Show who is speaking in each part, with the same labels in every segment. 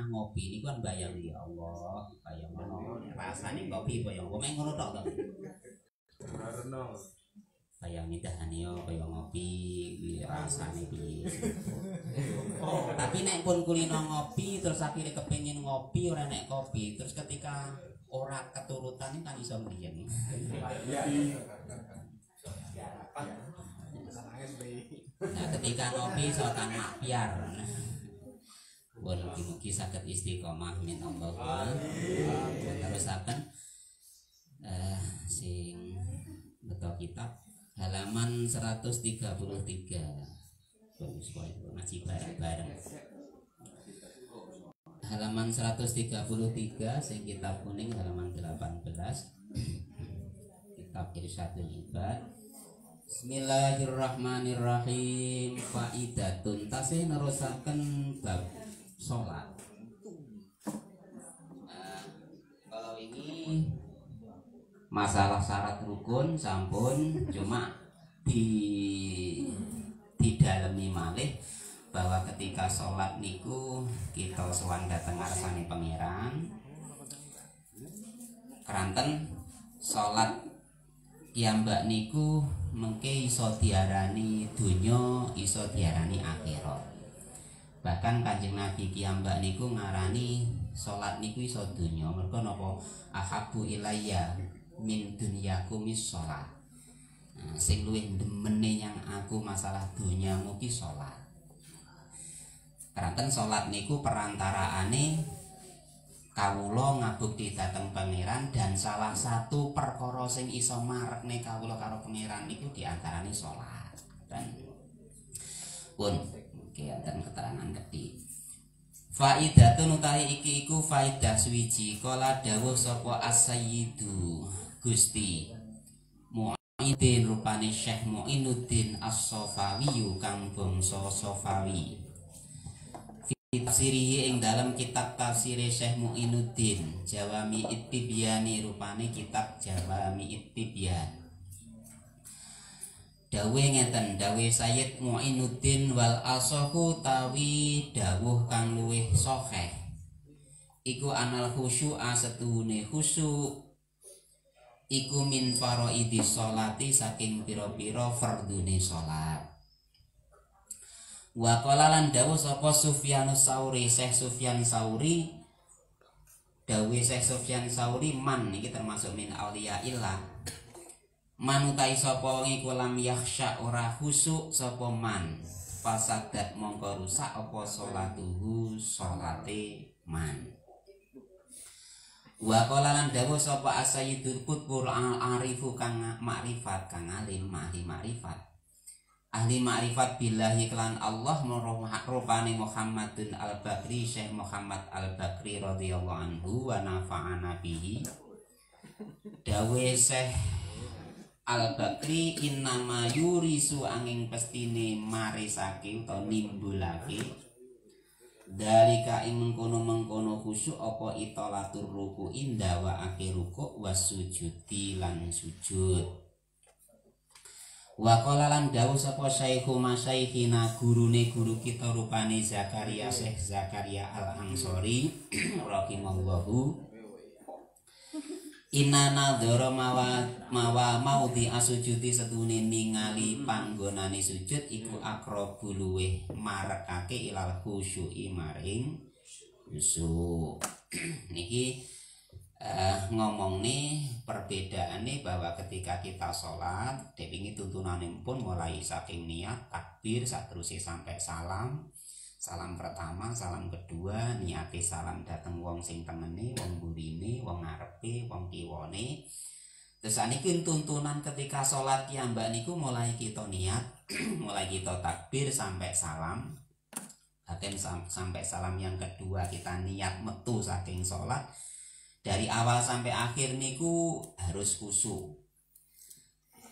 Speaker 1: omah ngopi niku kan bayang ya Allah, bayang rasane kopi bayang apa mek ngono tok to. Bayang nidahane yo kaya ngopi rasane piye. Tapi nek pun kulino ngopi terus akhirnya kepengin ngopi ora nek kopi terus ketika ora keturutan kan iso mriyen. Nah, ketika ngopi sokan makyar. Mugi-mugi saged istiqomah min Allah. Terusaken sing beto kitab halaman 133. Bagus kowe ngaji bareng-bareng. Halaman 133 sing kitab kuning halaman 18. Kitab Irsyadul Ibad. Bismillahirrahmanirrahim. Faidatun tasih nerusaken bab salat. Kalau ini masalah syarat rukun sampun cuma didalemi malih bahwa ketika sholat niku kita sowan dhateng ngarsane pangeran keranten sholat piyambak niku mengke iso diarani donya iso diarani akhirat. Bahkan Kanjeng Nabi piyambak niku ngarani sholat niku iso donya mergo napa ahabbu ilayya min dunyakum sholat. Nah, sing luwih demene yang aku masalah donyamu ki sholat. Keranten sholat niku perantaraane kawula ngabukti dhateng pangeran dan salah satu perkara sing iso marekne kawula karo pangeran niku diantarane sholat. Dan pun wonten keterangan kedhi. Faidatun utawi iki iku faidah suwiji kala dawuh sapa as-sayyidu Gusti Mu'idin rupane Syekh Mu'inuddin As-Sofawi kang bangsa Sofawi. Tafsirihi ing dalam kitab tafsire Syekh Mu'inuddin Jawami Ittibyan rupane kitab Jawami Ittibyan. Dawe ngeten dawe Sayyid Mu'inuddin wal asahu tawi dawuh kang luwih sahih iku anal khusyu'a setuhune khusyuk iku min faraidis sholati saking pira-pira fardune salat. Wa qala lan dawuh sapa Sufyanus Sauri Syekh Sufyan Sauri dawe Syekh Sufyan Sauri man iki termasuk min auliyaillah. Man utai sapa wong iku lam yakhsha ora khusuk sapa man fasadat mongko rusak apa salatuhu salate man. Wa qala lan dawuh sapa as-sayyidul qutbul arifu kang makrifat kang alim ahli makrifat. Ahli makrifat billahi kelan Allah rupane Muhammadun al-Bakri Syekh Muhammad al-Bakri radhiyallahu anhu wa nafa'ana bihi. Dawe Syekh Al-Bakri innama yurisu angin pestine marisake utawa nimbulake dalika ing mengkono-mengkono khusyuk apa itolatur ruku inda wa akhir ruku wasujudi lan sujud. Wa qala lan dawuh sapa Syekhu masyaihina gurune guru kita rupane Zakaria Syekh Zakaria Al-Ansori rahimallahu inna nadhara mawa maudi asujudi setune ningali panggonane sujud iku aqrabu luweh marekake ilal khusyu'i maring khusyuk. Niki ngomongne perbedaane bahwa ketika kita sholat dewingi tuntunane pun mulai saking niat takbir saterusé sampai salam. Salam pertama, salam kedua, niate salam dateng wong sing tengene, wong burine, wong ngarepe, wong kiwane. Terus niki tuntunan ketika sholat piyambak niku mulai kita niat, mulai kita takbir sampai salam. Bahkan sampai salam yang kedua kita niat metu saking sholat. Dari awal sampai akhir niku harus khusyuk.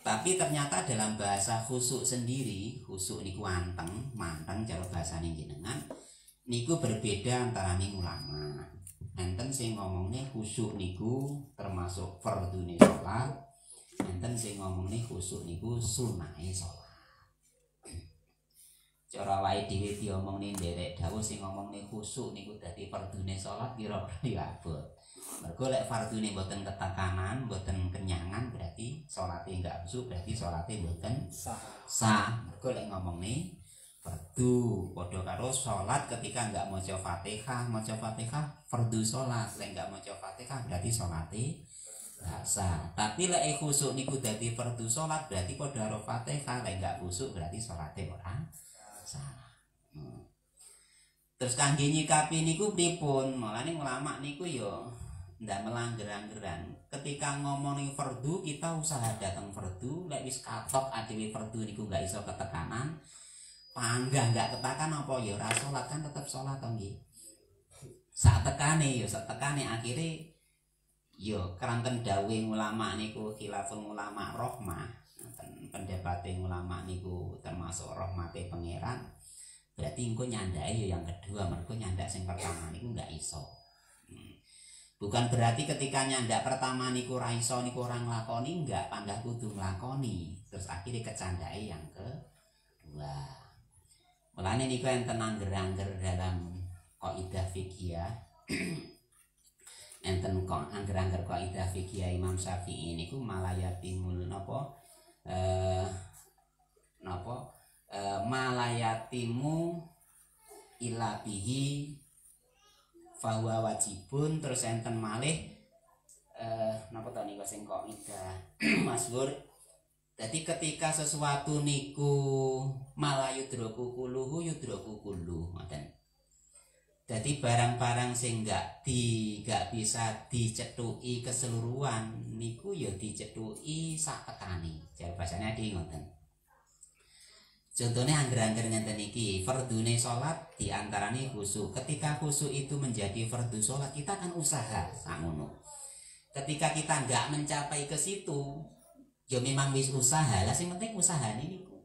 Speaker 1: Tapi ternyata dalam bahasa khusyuk sendiri, khusyuk niku anteng, manteng cara bahasane jenengan niku berbeda antara ulama. Enten sing ngomongne khusyuk niku termasuk fardune salat, enten sing ngomongne khusyuk niku sunahe salat. cara wae dhewe diomongne nderek dawuh sing ngomongne khusuk niku dadi fardune salat kira-kira ya abot. Mergo lek fardune mboten ketekanan, mboten kenyangan berarti salate enggak khusuk, berarti salate mboten sah. Mergo lek ngomongne fardu padha karo salat ketika enggak maca Fatihah, fardu salat. Lek enggak maca Fatihah berarti salate enggak sah. Tapi lek khusuk niku dadi fardu salat berarti padha karo Fatihah, lek enggak khusuk berarti salate ora salah. Terus kangge nyikapi niku pripun? Mulane ulama niku ya ndak melangger-anggeran. Ketika ngomongin fardu kita usaha datang fardu, lek wis katok adewe fardu niku gak iso ketekanan, panggah gak ketakan apa ya ora salat kan tetep salat to nggih. Sak tekane akhire ya keranten dawuh ulama niku khilaful ulama rahmah. Pendapatnya ulama niku termasuk rahmate pangeran, berarti engko nyandake ya yang kedua, mergo nyandak sing pertama niku enggak iso. Bukan berarti ketika nyandak pertama niku ra iso niku ora nglakoni, enggak, panggah kudu nglakoni. Terus akhirnya kecandake yang kedua. Mulane niku enten angger-angger dalam kaidah fikih. Enten kok angger-angger kaidah fikih Imam Syafi'i niku malayatimul napa malayatimu ila bihi fahuwa wajibun. Terus enten malih napa to niku sing kok ida masyhur. Jadi ketika sesuatu niku malayudroku kuluhu yudroku kullu ngoten. Jadi barang-barang sing gak bisa dicetuki keseluruhan niku ya dicetuki sak tekane. Jar bahasane iki ngoten. Contohnya angger-angger ngeten iki, fardune salat diantarane khusuk. Ketika khusuk itu menjadi fardu salat, kita kan usaha sangono. Ketika kita enggak mencapai ke situ, ya memang wis usaha. Lah sing penting usahane niku.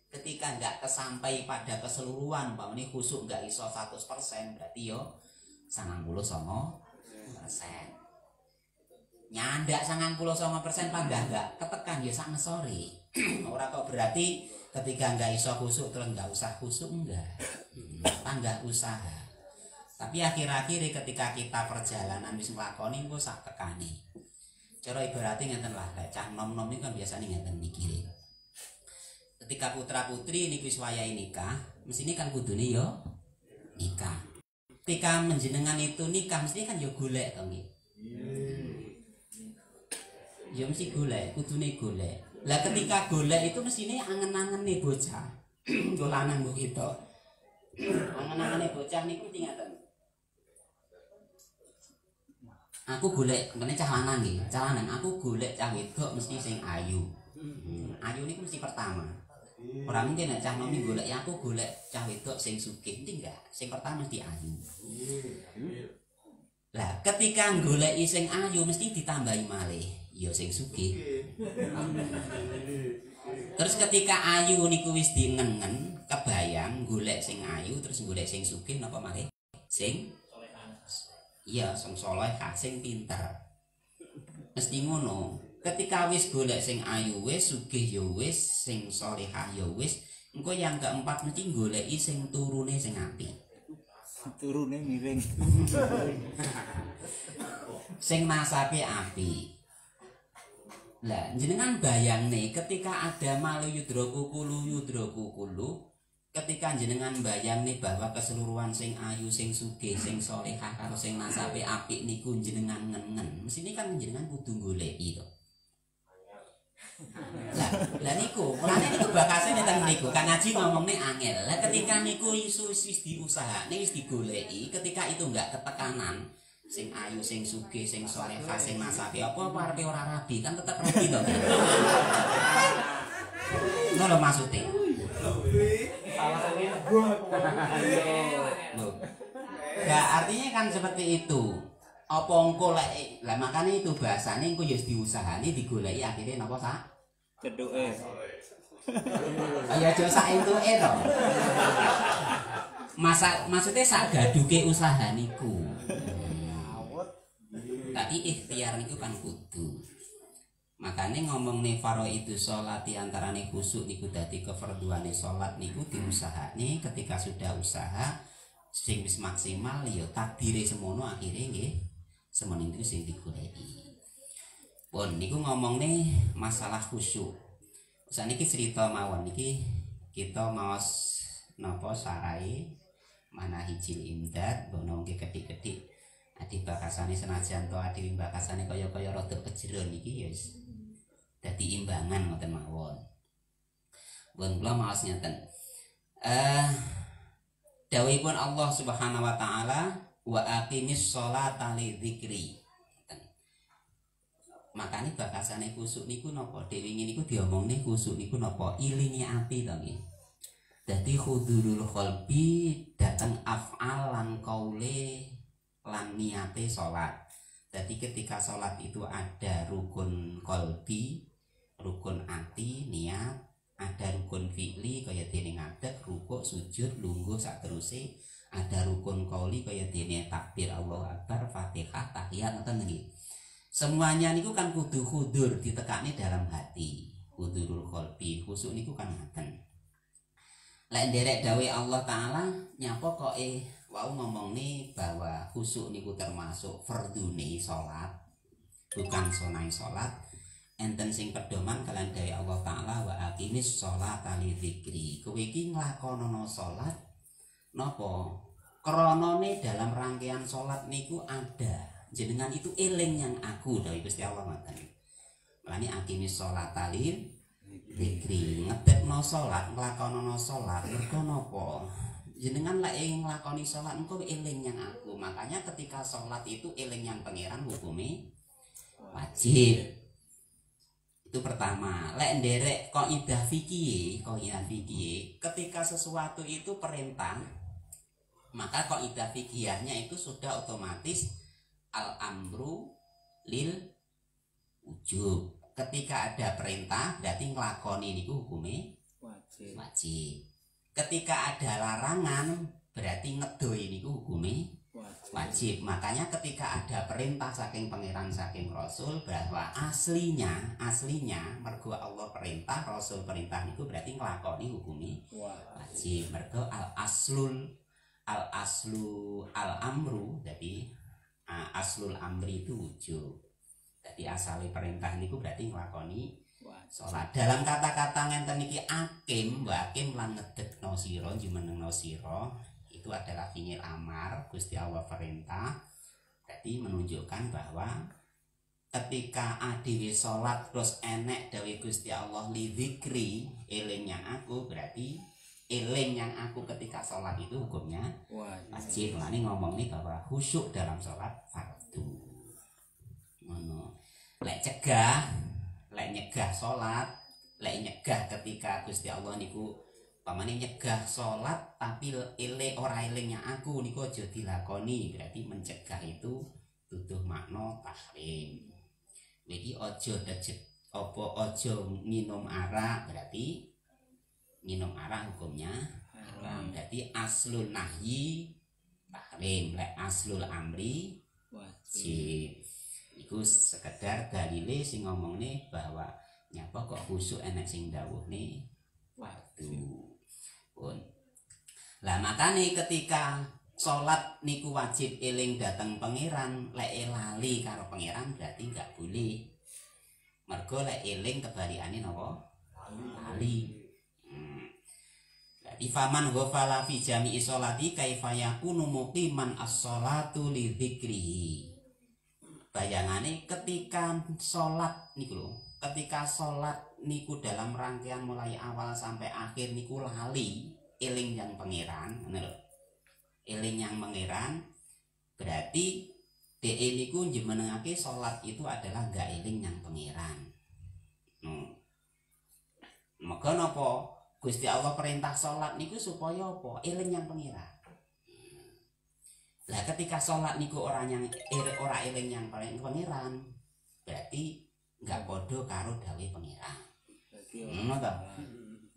Speaker 1: Ketika enggak kesampai pada keseluruhan, umpamane khusuk enggak iso 100%, berarti yo 99%. Nyandak 99% panggah enggak ketekan ya sak ngesori. Ora kok berarti ketika enggak iso khusuk terus enggak usah khusuk, enggak. Panggah usaha. Tapi akhir-akhir ketika kita perjalanan wis nglakoni engko sak tekane. Cara ibaratnya ngeten lah, cah nom-nom iki kan biasane ngeten mikire. Ketika putra-putri niku wis wayahe nikah, mesine kan kudune yo nikah. Ketika menjenengan itu nikah mesti kan yo golek to nggih. Ya mesti golek, kudune golek. Lah ketika golek itu mestine angen-angene bocah. Nggo lanang nggo kita. Angen-angene bocah niku mesti ngaten. Aku golek, ngene cah lanang nggih, cah lanang aku golek cah wedok mesti sing ayu. Ayu niku mesti pertama. Ora mungkin nek cah nomi golek ya aku golek cah wedok sing sugih, enggak. Sing pertama mesti ayu. Lah ketika goleki sing ayu mesti ditambahi malih ya sing sugih. Terus ketika ayu niku wis dingengen, kebayang golek sing ayu terus golek sing sugih napa malih? Sing iya, sing salehah, sing pinter. Mesti ngono. Ketika wis golek sing ayu wis, sugih ya wis, sing salehah ya wis, engko yang keempat mesti goleki sing turune sing apik.
Speaker 2: Turune miring.
Speaker 1: Sing nasabe apik. Lah jenengan bayangne ketika ada malu yudroku kulu, ketika jenengan bayangne bahwa keseluruhan sing ayu, sing sugih, sing salehah karo sing nasabe apik niku jenengan ngengen. Mesine kan jenengan kudu goleki to. Lah niku, mulane niku bakase nenten niku. Kan ngaji ngomongne angel. Lah ketika niku isu wis diusahane, wis digoleki, ketika itu enggak ketekanan, sing ayu, sing sugih, sing salehah, sing nasabe apa arepe ora rabi, kan tetep rabi to. Ngono maksude. Nah, artinya kan seperti itu. Apa engko lek lah makane itu bahasane engko ya diusahani digoleki akhirnya napa sak
Speaker 2: Ceduke.
Speaker 1: Ayo aja sak entuke to. Maksudnya sak gaduke usaha niku. Tapi ikhtiar niku kan kudu. Makanya ngomong nih itu sholat diantarane khusuk niku dadi kefarduane sholat niku diusahane ketika sudah usaha sing wis maksimal ya takdire semono akhirnya nggih semono itu sing digoleki. Pun niku ngomong nih masalah khusyuk. Saniki cerita mawon niki kita maos napa sarai mana hijil imdad bono nggih kedik-kedik adi bakasane senajan to adi bakasane kaya-kaya rada kejero niki ya dadi imbangan ngoten mawon. Pun kula maos ngeten. Dawuhipun Allah Subhanahu wa taala wa aqimis sholata li dzikri. Makane bakasane khusuk niku napa dewe niku diomongne khusuk niku napa ilingi ati to nggih. Dadi hudurul qalbi dateng af'al lan qaule lan niate salat. Jadi ketika salat itu ada rukun qalbi, rukun ati, niat, ada rukun fi'li kaya dene ngadeg, rukuk, sujud, lungguh sateruse, ada rukun qauli kaya dene takbir Allahu Akbar, Fatihah, tahiyat ngoten nggih. Semuanya niku kan kudu hudur ditekani dalam hati. Hudurul qalbi, khusuk niku kan ngoten. Lek nderek dawuh Allah taala nyapa kok wau ngomong nih bahwa khusuk niku termasuk fardune salat, bukan sunai salat. Enten sing pedoman kalian dari Allah taala wa aqimis sholata li dzikri. Kowe iki nglakonana salat napa? Kronone dalam rangkaian salat niku ada jenengan itu eling yang aku dari Gusti Allah ngoten. Mulane aqimis sholata li dzikri, ngedekno salat, nglakonana salat mergo napa? Jenengan lek nglakoni salat engko eling yang aku. Makanya ketika salat itu eling yang pangeran hukume wajib. Itu pertama. Lek nderek kaidah fikih, ketika sesuatu itu perintah, maka kaidah fikihnya itu sudah otomatis al-amru lil wujub. Ketika ada perintah berarti nglakoni niku hukume wajib. Ketika ada larangan berarti ngedoi niku hukume wajib. Makanya ketika ada perintah saking pangeran saking rasul bahwa aslinya mergo Allah perintah, rasul perintah niku berarti nglakoni hukume wajib. Mergo al aslu al amru, jadi aslul amri itu wujub. Jadi asale perintah niku berarti nglakoni salat. Dalam kata-kata ngenten iki akim, wa akim lan ngedekno sira, jumenengno sira, itu adalah fi'il amar, Gusti Allah perintah. Jadi menunjukkan bahwa ketika adewe salat terus enek dawuh Gusti Allah li dzikri, eling yang aku, berarti eling yang aku ketika salat itu hukumnya wajib. Mulane ngomong nih bahwa khusyuk dalam salat fardu. Ngono. Lek nyegah salat, lek nyegah ketika Gusti Allah niku pamane nyegah salat tapi ora elingnya aku niku aja dilakoni, berarti mencegah itu duduh makna tahrim. Iki aja aja minum arak, berarti minum arak hukumnya haram. Berarti aslul nahyi tahrim, lek aslul amri wajib. Iku sekedar dalile sing ngomongne bahwa nyapa kok khusuk enek sing dawuhne fardu. Pun. Lah makane ketika salat niku wajib eling dateng pangeran, lek lali karo pangeran berarti enggak boleh. Mergo lek eling kebalikane napa? Lali. Jadi faman ghafala fi jami'i sholati kaifa yakunu muqiman as-sholatu li dzikrihi. Bayangane ketika sholat niku lho, ketika sholat niku dalam rangkaian mulai awal sampai akhir niku lali eling yang pangeran, ngono lho. Eling yang pangeran berarti DE niku njemenengake sholat itu adalah gak eling yang pangeran. Maka napa Gusti Allah perintah sholat niku supaya apa? Eling yang pangeran. Lah ketika sholat niku ora eling yang pangeran, berarti enggak padha karo dawuh pangeran. Ngono to.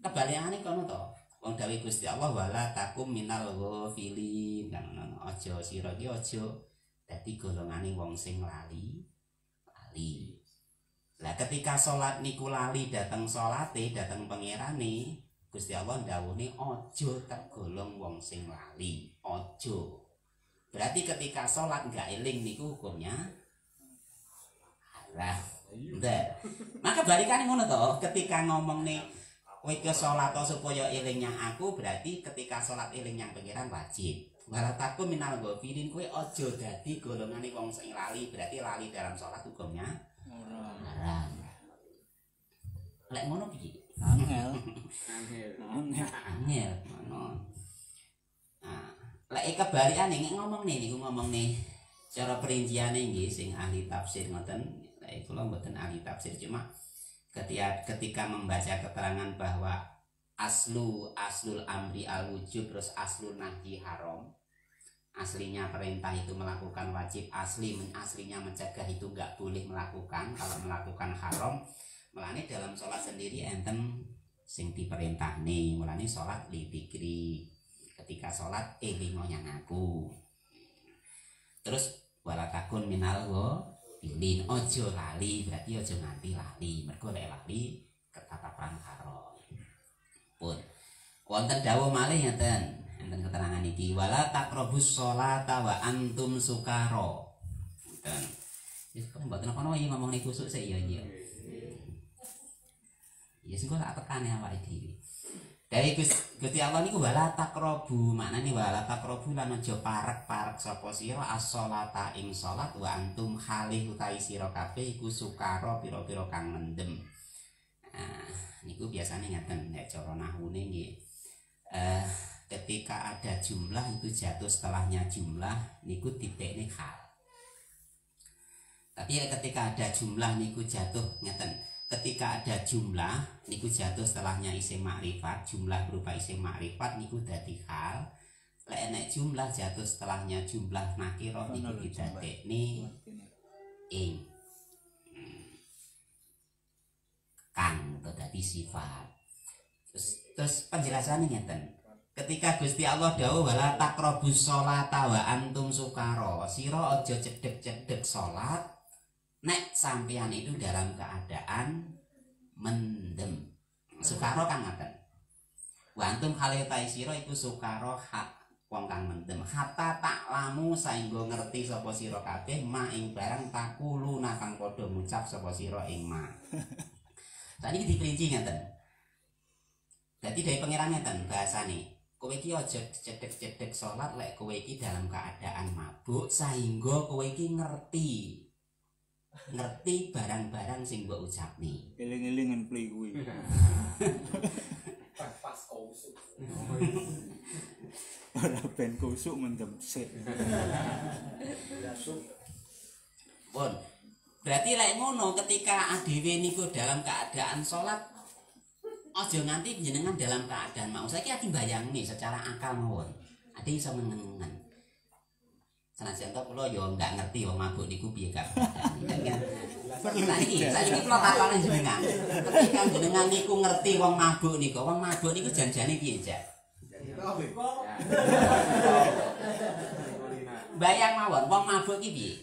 Speaker 1: Kebalikane kono to. Wong dawuh Gusti Allah wala takum minal ghafilin. Aja sira iki aja dadi golongane wong sing lali. Lah ketika salat niku lali dateng salate, dateng pangerane, Gusti Allah ndawuhne aja tergolong wong sing lali, aja. Berarti ketika salat enggak eling niku hukumnya haram. Ndak. Maka balikane ngono to, ketika ngomong nih kowe ke salat supaya eling nyang aku, berarti ketika salat eling nyang pangeran wajib. Wala takun minal ghafilin, kowe aja dadi golongane wong sing lali, berarti lali dalam salat hukumnya haram. Lek ngono piye?
Speaker 2: Angel.
Speaker 1: Angel ngono. Nah, lek kebalikane ngomong nih cara perinciane nggih sing ahli tafsir ngoten. Lek kula mboten ahli tafsir, cuma ketika membaca keterangan bahwa aslul amri al wujub terus aslul nahyi haram, aslinya perintah itu melakukan wajib, aslinya mencegah itu enggak boleh melakukan, kalau melakukan haram. Mulane dalam sholat sendiri enten sing diperintah nih, mulane sholat li dzikri, ketika sholat elingo nyang aku. Terus wala takun minal ghafilin, ojo lali, berarti ojo nganti lali, mergo lek lali ketatapan haram. Pun wonten dawuh malih ngeten, enten keterangan iki, wala taqrabus sholata wa antum sukara. Ngoten. Wis kok mboten apa-apa iki ngomong niku kusuk sik ya iya. Ya sing kok tak tekane awake dhewe. Dari Gusti Allah niku wala taqrabu, maknane wala taqrabu lan aja parek-parek sapa sira as-sholata ing salat wa antum halih utawi sira kabeh iku sukara pira-pira kang mendem. Nah, niku biasanya ngeten nek cara nahwune nggih. Ketika ada jumlah itu jatuh setelahnya jumlah niku titikne hal. Tapi ketika ada jumlah niku jatuh ngeten. Ketika ada jumlah niku jatuh setelahnya isim makrifat, jumlah berupa isim makrifat niku dadi hal. Lek nek jumlah jatuh setelahnya jumlah nakirah niku didadekne ing kang atau dadi sifat. Terus penjelasannya ngeten. Ketika Gusti Allah dawuh wala taqrabus sholata wa antum sukara, sira aja cedhek-cedhek salat nek sampeyan itu dalam keadaan mendem. Sukara kan ngaten. Wa antum haletai sira iku sukara hak wong kang mendem. Hatta taklamu saengga ngerti sapa sira kabeh ma ing barang takuluna kang padha ngucap sapa sira ing ma. Tadi diperinci ngeten. Dadi dari pangeran ngeten bahasane. Kowe iki aja cedhek-cedhek salat lek kowe iki dalam keadaan mabuk saengga kowe iki ngerti barang-barang sing mbok ucapne.
Speaker 2: Eling-elingan play kuwi.
Speaker 3: Pas kusuk.
Speaker 2: Ora ben kusuk mendem sik.
Speaker 1: Pun. Berarti lek ngono ketika adewe niku dalam keadaan salat aja nganti jenengan dalam keadaan mau. Saiki ati mbayangni secara akal mawon. Ade iso menengen. Senajan to kula ya enggak ngerti wong mabuk niku piye kabeh. Saiki kula takoni jenengan. Ketika jenengan niku ngerti wong mabuk niku janjane piye, Jak? Bayang mawon wong mabuk iki piye?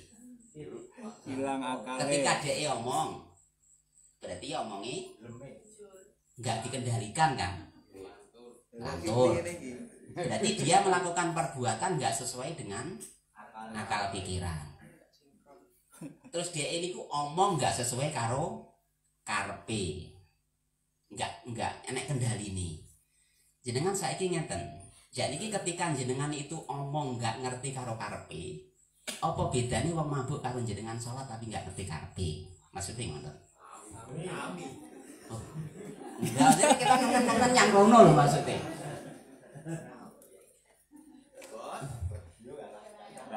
Speaker 2: Hilang akale.
Speaker 1: Ketika dhek omong, berarti omongi enggak dikendalikan kan? Lantur. Berarti dia melakukan perbuatan enggak sesuai dengan akal pikiran. Terus dia ini ku omong nggak sesuai karo karpe, nggak enek kendali nih. Jenengan saiki ngeten. Jadi ketika jenengan itu omong nggak ngerti karo karpe, apa bedanya wong mabuk karo jenengan sholat tapi nggak ngerti karpe? Maksudnya ngoten. Oh. Enggak, jadi kita ngomong yang ngono loh maksudnya.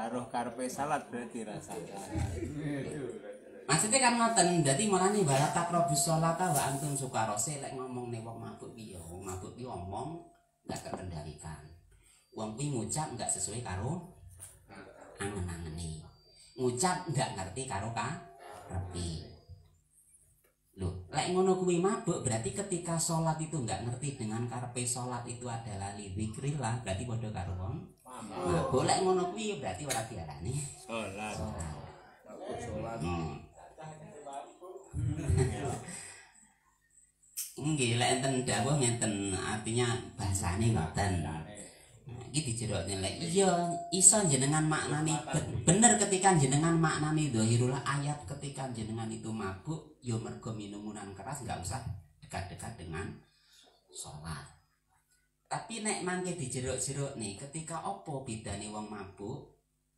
Speaker 2: Roh karpe salat berarti rasanya.
Speaker 1: Maksudnya kan ngoten, dadi mulane wala taqrabus sholata wa antum sukara. Lek ngomongne wong mabuk piye? Wong mabuk ki omong enggak terkendalikan. Wong kuwi ngucap enggak sesuai karo angen-angene. Ngucap enggak ngerti karo karepe. Loh, lek ngono kuwi mabuk berarti ketika sholat itu enggak ngerti dengan karepe sholat itu adalah lidzikrillah, berarti padha karo wong mabuk. Lek ngono kuwi berarti ora diarani
Speaker 2: Salat.
Speaker 1: sholat. Nggih, lek enten dawuh ngenten artinya bahasane ngoten. Iki dijerokne lek iya iso jenengan maknani bener ketika jenengan maknani dhahirul ayat ketika jenengan itu mabuk ya mergo minuman keras enggak usah dekat-dekat dengan sholat. Tapi nek mangke dijerok-jerok nih ketika opo bedane wong mabuk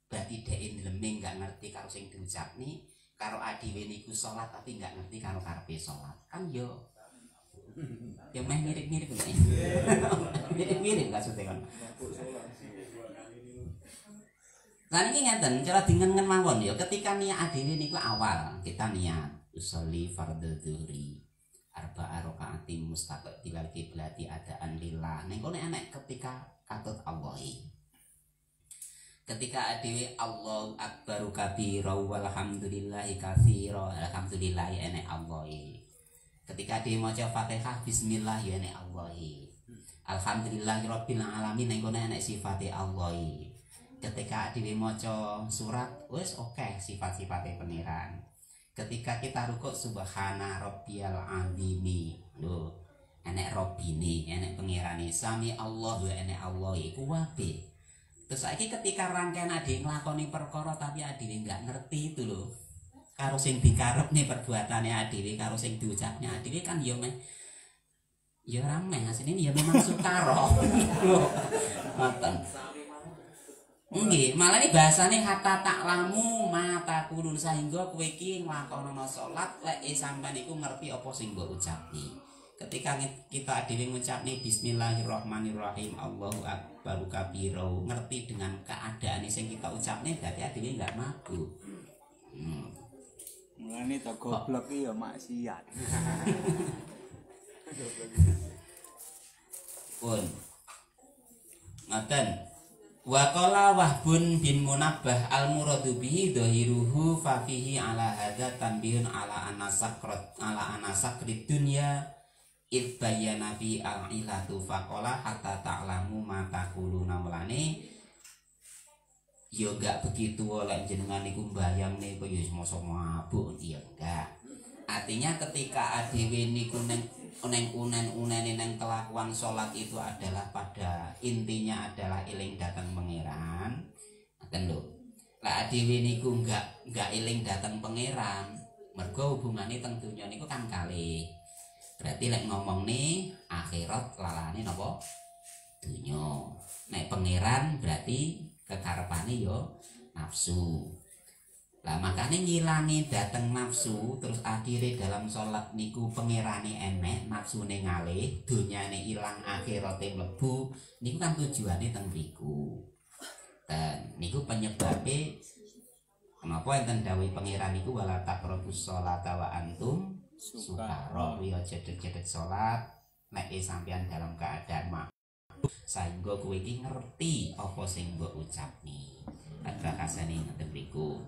Speaker 1: berarti dhek ndeleming enggak ngerti karo sing diucapni karo adiwe niku sholat tapi enggak ngerti karo karepe sholat. Kan yo ya meh mirip-mirip kan. Mirip-mirip maksudnya kan. Nah ini ngeten cara dingen mawon ya ketika niat adewe niku awal kita niat usolli fardhu dzuhri arba'a raka'atin mustaqbilal qiblati adaan lillah. Ning kono enek ketika katut Allah. Ketika adewe Allahu akbaru kabira walhamdulillahi katsira alhamdulillah enek Allah. Ketika dia maca Fatihah bismillah ya enek Allah. Alhamdulillahirabbil alamin ning kono enek sifate Allah. Ketika dhewe maca surat wis oke sifat-sifate pangeran. Ketika kita rukuk subhana rabbiyal azimi. Lho, enek robbine, enek pangerane. Sami Allah ya enek Allah iku wae. Terus saiki ketika rangkaian ade nglakoni perkara tapi adewe enggak ngerti itu lho. Karo sing dikarepne perbuatane adewe karo sing diucapnya adewe kan ya meh ya rame asline ya memang sukaro. Ngoten. Nggih, malah ini bahasane hatta taklamu mata kulun sehingga kowe iki nglakonana salat lek sampean iku ngerti apa sing mbok ucapni. Ketika kita dhewe ngucapni bismillahirrahmanirrahim Allahu akbar kabira ngerti dengan keadaan sing kita ucapne berarti dhewe enggak mabuk.
Speaker 2: Mulane to goblok iki ya maksiat.
Speaker 1: Pun. Ngoten. Wa qala Wahbun bin Munabbah al-muradu bihi dhahiruhu fa fihi ala hadza tanbihun ala anasakrid dunya id bayyana fi al-ilatu faqala hatta ta'lamu ma taquluna mulane ya enggak begitu oleh jenengan niku mbayangne kaya mosok mabuk ya enggak. Artinya ketika adewe niku neng unen-unene neng kelakuan sholat itu adalah pada intinya adalah eling datang pangeran. Ngoten lho. Lah adewe niku enggak eling datang pangeran, mergo hubungane teng donya niku kan kalih. Berarti lek ngomong nih akhirat lalane napa? Donya. Nek pangeran berarti kekarepane yo nafsu. Lah makanya ngilangi dateng nafsu terus akhirnya dalam sholat niku pangerane enek nafsune ngalih donyane ilang akhirate mlebu niku kan tujuane teng mriku. Dan niku penyebabnya kenapa enten dawuh pangeran niku wala taqrabus sholata wa antum sukara. Kuwi aja cedhek-cedhek sholat nek sampean dalam keadaan mabuk sehingga kowe iki ngerti apa sing mbok ucapni. Adrakasane ngoten mriku.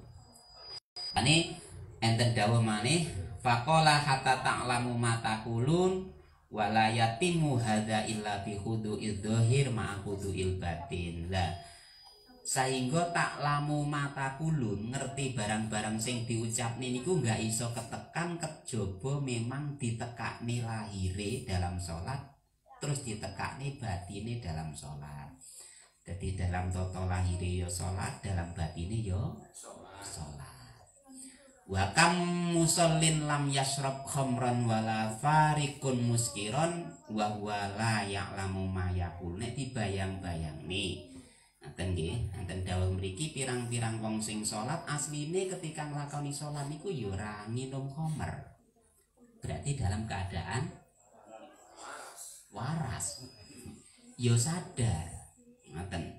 Speaker 1: Ani enten dawuh maneh faqala hatta ta'lamu ma taqulun wala yatimu hadza illa bi khudu'idz dzahir ma'a khudu'il batin. Lah sehingga ta'lamu ma taqulun ngerti barang-barang sing diucapne niku enggak iso ketekan kejaba memang ditekakne lahire dalam salat terus ditekakne batine dalam salat. Jadi dalam toto lahire ya salat, dalam batine ya salat. Wa kam musallin lam yashrab khamran wala farikun muskiron wa huwa la ya'lamu ma yaqul. Nek dibayang-bayangne ngaten nggih, enten dawuh mriki pirang-pirang wong sing salat asline ketika nglakoni salat niku ya ora minum khamr. Berarti dalam keadaan waras. Ya sadar. Ngaten.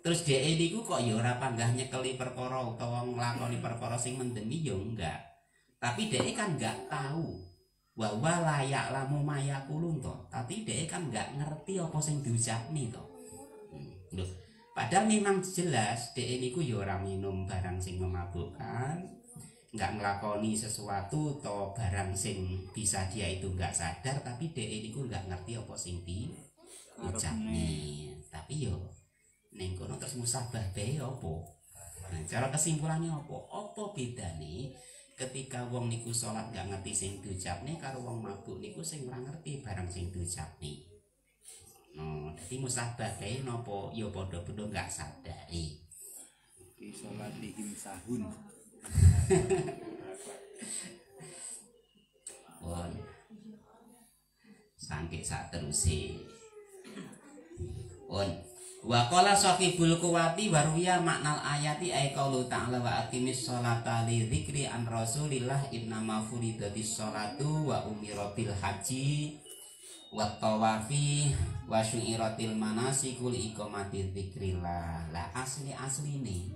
Speaker 1: Terus dhek niku kok ya ora panggah nyekeli perkara utawa nglakoni perkara sing mendemi ya enggak. Tapi dhek kan enggak tahu wa layak lamu mayakulun to. Tapi dhek kan enggak ngerti apa sing diucapni to. Lho, padahal memang jelas dhek niku ya ora minum barang sing memabukkan, enggak nglakoni sesuatu to barang sing bisa dia itu enggak sadar tapi dhek niku enggak ngerti apa sing diucapni. Tapi yo ning kono terus musabah bae apa? Nah, cara kesimpulannya apa? Apa bedane ketika wong niku salat gak ngerti sing diucapne karo wong mabuk niku sing ora ngerti barang sing diucapne. No, dadi musabah kae napa ya padha-padha gak sadari.
Speaker 2: Di sholat dihim sahun.
Speaker 1: Pun sangke sak teruse. Pun wa qala sahibul quwati waruya maknal ayati ay qaulu ta'ala wa aqimis sholata li dzikri an rasulillah innama furidatis sholatu wa umira bil haji wa tawafi wa syu'iratil manasikul iqamati dzikrillah. Lah asli-asline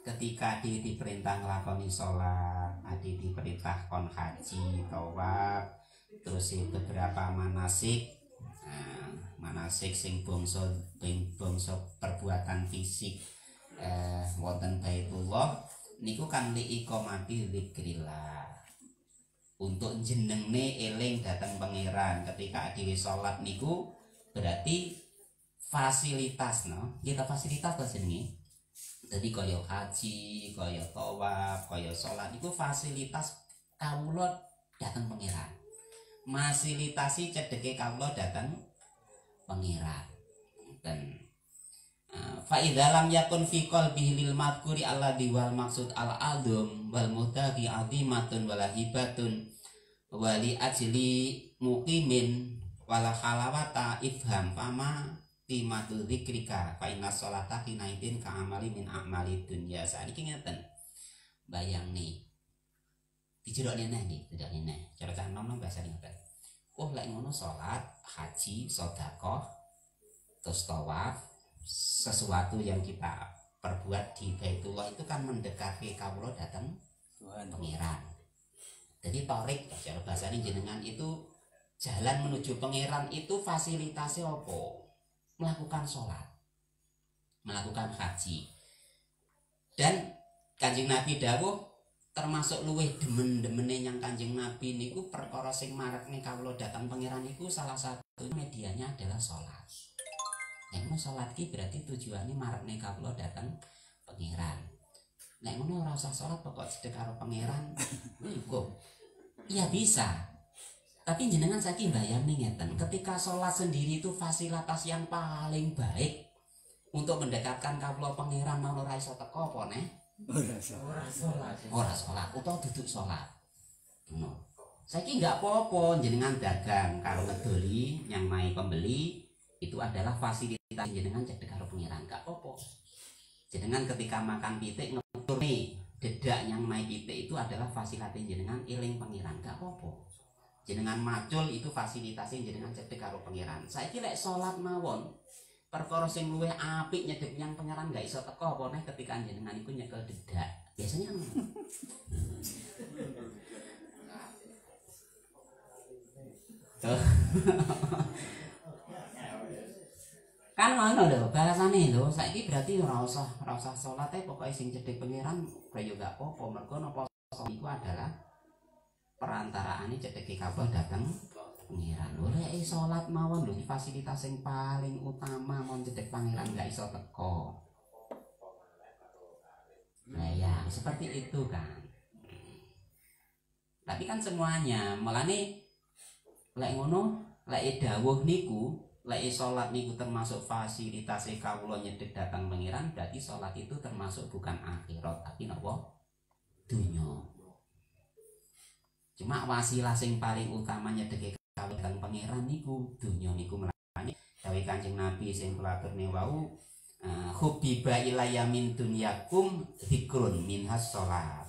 Speaker 1: ketika diperintah nglakoni sholat, diperintah kon haji, tawaf, terus beberapa manasik, manasik sing bangsa perbuatan fisik wonten Baitullah niku kan li iqamati dzikrillah. Untuk jenenge eling datang pangeran ketika dhewe salat niku berarti fasilitas no. Kita fasilitas to jenenge. Jadi kaya haji, kaya tawaf, kaya salat niku fasilitas kawula datang pangeran. Fasilitasi cedeke kawula datang pangeran. Dan fa idza lam yakun fi qalbihi lil madhkuri alladhi wal maksud al azum wal mutaqi azimatun wala hibatun wali ajli muqimin wala halawata ifham fama qimatu dzikrika fa inna sholata hinaidin ka amali min amali dunya. Saniki ngeten bayang nih dijero neh tidak neh cara cah nom bahasa ngeten. Oh lek ngono salat, haji, sedekah, terus tawaf, sesuatu yang kita perbuat di Baitullah itu kan mendekati kawula datang Tuhan pangeran. Jadi tarik cara bahasane jenengan itu jalan menuju pangeran itu fasilitasnya apa? Melakukan sholat, melakukan haji. Dan Kanjeng Nabi dawuh termasuk luwih demen-demene yang Kanjeng Nabi niku perkara sing marakne kawula datang pangeran niku salah satu medianya adalah sholat. Nek ngono sholat ki berarti tujuannya marakne kawula datang pangeran. Nek ngono ora usah sholat pokok sedek karo pangeran cukup. Iya bisa. Tapi jenengan saiki mbayani ngeten, ketika sholat sendiri itu fasilitas yang paling baik untuk mendekatkan kawula pangeran mau ora iso teko apa neh? Ora sholat utawa duduk sholat. No. Saiki enggak apa-apa jenengan dagang karo ngedoli yang naik pembeli itu adalah fasilitas jenengan cedek karo pangeran, enggak apa-apa. Jenengan ketika makan pitik ngetur nih, dedak yang naik pitik itu adalah fasilitas jenengan eling pangeran, enggak apa-apa. Jenengan macul itu fasilitasnya jenengan cedek karo pangeran. Saiki lek salat mawon perkara sing luwih apik nyedek yang pangeran enggak iso teko apa neh ketika jenengan iku nyekel dedak. Biasanya kan kan ngono lho balasane lho. Saiki berarti ora usah salat pokoke sing cedek pangeran kaya gak apa-apa. Mergo napa iku adalah perantaraane cedeke kabeh dateng pangeran. Oleh salat mawon lho fasilitas yang paling utama mon cedek pangeran gak iso teko. Nah ya seperti itu kan. Tapi kan semuanya melane lek ngono lek dawuh niku lek salat niku termasuk fasilitas kawula nyedek datang pangeran, berarti salat itu termasuk bukan akhirat tapi napa? Dunya. Cuma wasilah sing paling utama nyedeke kawula datang pangeran niku dunya niku melane dawuh Kanjeng Nabi sing kula aturne wau hubbiba ilayya min dunyakum dzikrun minhas shalat.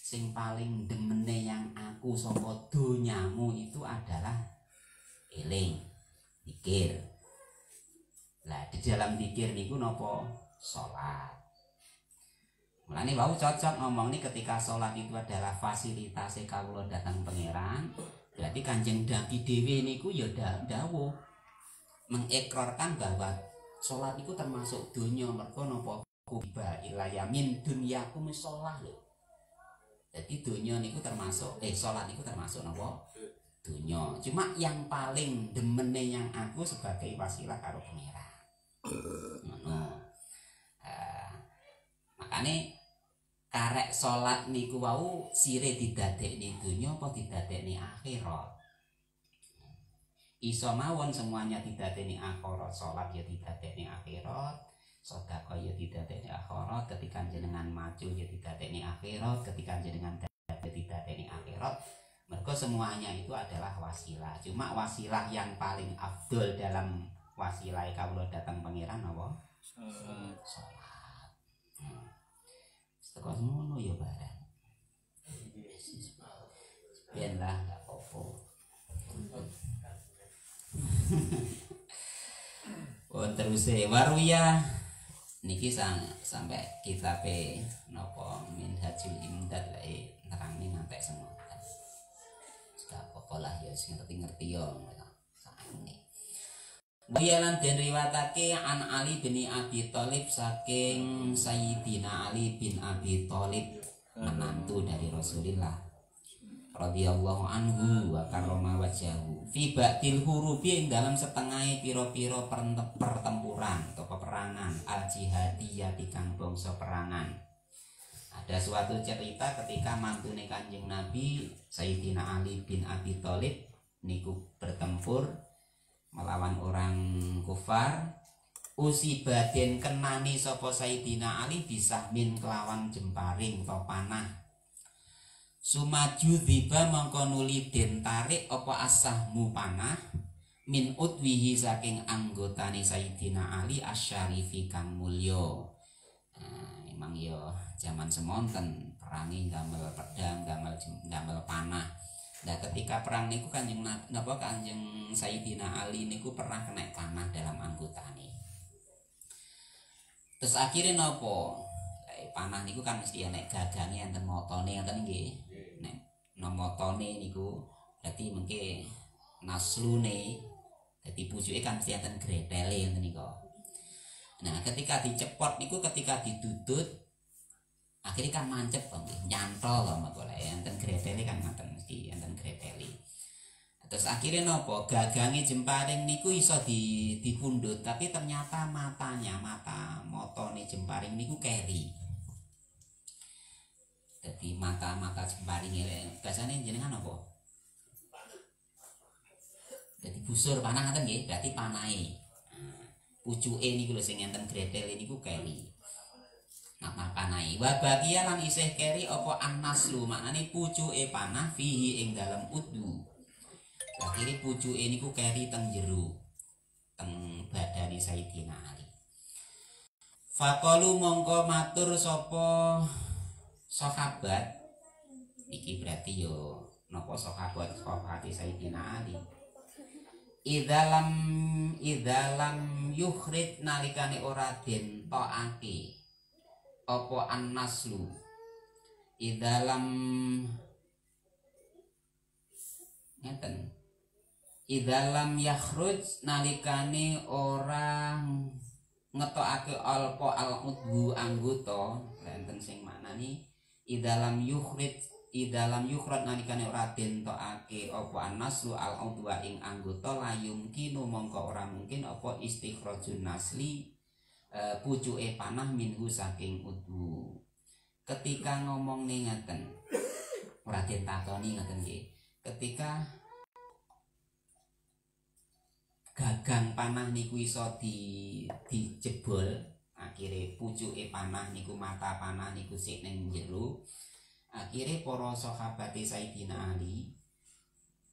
Speaker 1: Sing paling demene yang aku saka donyamu itu adalah eling, zikir. Lah di dalam zikir niku napa? Salat. Mulane wau cocok ngomong nih ketika sholat itu adalah fasilitas kawula datang pangeran, berarti Kanjeng Nabi dhewe niku ya dawuh mengikrarkan bahwa sholat itu termasuk dunya. Mergo napa kuba ilayya min dunyakum sholat lho. Jadi dunya niku termasuk sholat niku termasuk napa? Dunya. Cuma yang paling demene yang aku sebagai wasilah karo pangeran. Ngono. Makane karek salat niku wau sire didadekne donya apa didadekne akhirat. Iso mawon semuanya didadekne akhirat, salat ya didadekne akhirat, sedekah ya didadekne akhirat, ketika jenengan maju ya didadekne akhirat, ketika jenengan didadekne akhirat. Mergo semuanya itu adalah wasilah. Cuma wasilah yang paling afdol dalam wasilah kawula datang pangeran apa? Salat. Seteko ngono ya barang. Ben lah gak apa-apa. Oh terus waruya niki sampai kitabe napa Minhajul Imdad lae nerangi ngantek semua. Sudah apa lah ya sing ngerti-ngerti yo sakniki. Bialan den riwayatake an Ali bin Abi Thalib saking Sayyidina Ali bin Abi Thalib menantu dari Rasulullah radhiyallahu anhu wa karrama wajhahu fi ba'dil hurubi ing dalam setengah pira-pira pertempuran atau peperangan al jihadiyah kang bangsa perangan. Ada suatu cerita ketika mantune Kanjeng Nabi Sayyidina Ali bin Abi Thalib niku bertempur melawan orang kufar. Usibaden kenani sapa Sayyidina Ali bisahmin kelawan jemparing atau panah. Sumaju dhiba mongko nuli den tarik apa asahmu panah min utwihi saking anggotane Sayyidina Ali asyarifi kang mulya. Emang ya zaman semonten perangi gamel pedang, gamel panah. Nah ketika perang niku Kanjeng Sayyidina Ali niku pernah kena panah dalam anggotane. Terus akhirnya napa? Panah niku kan mesti enek gagange enten motone enten nggih. Nek nomotone niku berarti mengke naslune dadi pucuke kan mesti enten gretele enten niku. Nah ketika dicepot niku ketika didudut akhirnya kan mancep nggih nyantol lho mengko lek enten gretele kan ngoten mesti enten gretele. Terus akhirnya nopo gagange jemparing niku iso dipundhut tapi ternyata mata motone jemparing niku keri. Jadi mata jemparing biasanya jenengan apa? Jadi busur panah ngoten nggih, berarti panahe. Pucuke niku lho sing enten gretel niku keri. Nah panahe wa bagiya lan isih keri apa annaslu maknane pucuke panah fihi ing dalem udhu. Akhire pucuke niku keri teng jero teng badane Sayyidina Ali. Faqalu mongko matur sapa sahabat iki berarti yo napa sahabat Sayyidina Ali. Idzalam yukhrid nalikane ora den taake apa annaslu. Idzalam ngeten Idzalam yakhruj nalikane orang ngetokake alpa al-udhu anggota enten sing maknani idzalam yukhrij nalikane ora dentokake apa annaslu al-udwa ing anggota layum kinu mongko ora mungkin apa istikhrajun nasli pucuke panah minhu saking udhu. Ketika ngomong ning ngaten ora ditakoni ngaten nggih. Ketika gagang panah niku iso dijebol akhirnya pucuke panah niku mata panah niku sik ning jero akhirnya para sahabat Sayyidina Ali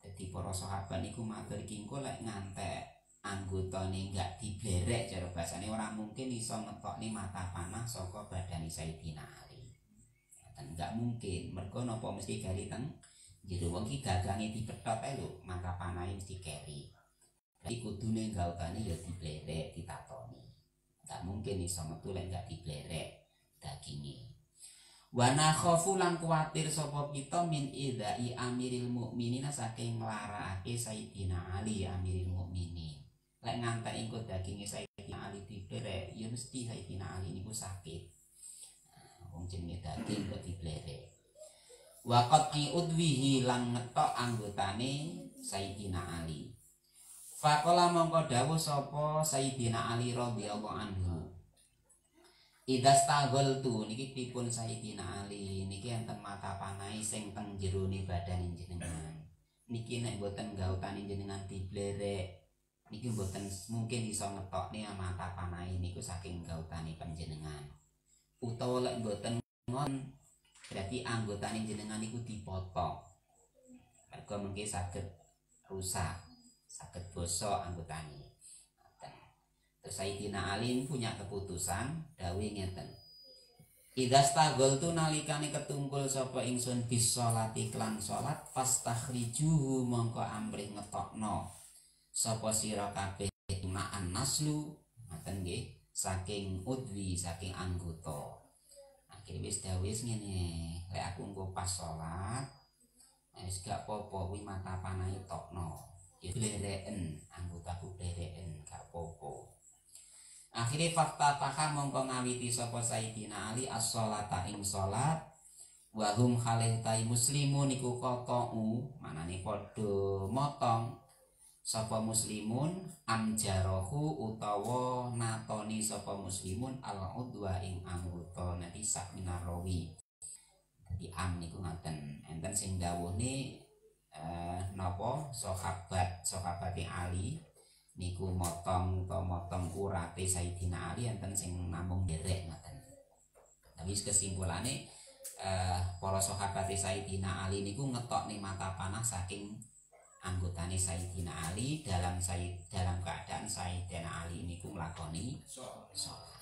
Speaker 1: jadi para sahabat niku matur kingko lek ngantek anggotane enggak diblerek cara bahasane ora mungkin iso ngetokne mata panah saka badane Sayyidina Ali enggak mungkin mergo napa mesti gari teng jero wong iki gagange dipethot ae lho mata panahe mesti keri. Jadi kudune gautane ya diblerek ditatoni. Enggak mungkin iso metu lek enggak diblerek daginge. Wa nakhafu lan kuwatir sapa kita min idzai amiril mukminina saking nglarakake Sayyidina Ali amiril mukminin. Lek ngantek engko daginge Sayyidina Ali diblerek ya mesti Sayyidina Ali niku sakit. Wong jenenge daging kok diblerek. Wa qati udwihi lan ngetok anggotane Sayyidina Ali. Faqala mongko dawuh sapa Sayyidina Ali radhiyallahu anhu. Idastagoltu niki pripun Sayyidina Ali niki enten mata panai sing teng jerone badan jenengan. Niki nek mboten gautani jenengan diblerek niki mboten mungkin iso ngetokne mata panai niku saking gautani panjenengan. Utawa lek mboten ngon berarti anggotane jenengan niku dipotong. Mergo mengki saged rusak, saged bosok anggotane. Terus Sayyidina Ali punya keputusan dawuh ngeten. Idastagoltu nalikane ketungkul sapa ingsun bis sholati klan salat fastakhrijuhu mongko amrih ngetokno sapa sira kabeh ma'an naslu ngoten nggih saking udwi saking anggota. Akhire wis dawuh ngene, lek aku engko pas salat wis gak apa-apa kuwi mata panahe tokno. Ya blereken anggotaku blereken gak apa-apa. Akhirnya fakta taha mongko ngawiti sapa Sayyidina Ali as-sholata ing salat wa hum khalihtai muslimun iku qata'u manane padha motong sapa muslimun amjarahu utawa natoni sapa muslimun al-udwa ing anggota nanti sak minarawi. Dadi am niku ngoten enten sing dawuhne napa sahabat Ali niku motong urate Sayyidina Ali enten sing namung derek ngoten. Tapi kesimpulane para sahabat Sayyidina Ali niku ngetokne mata panah saking anggotane Sayyidina Ali dalam keadaan Sayyidina Ali niku nglakoni salat.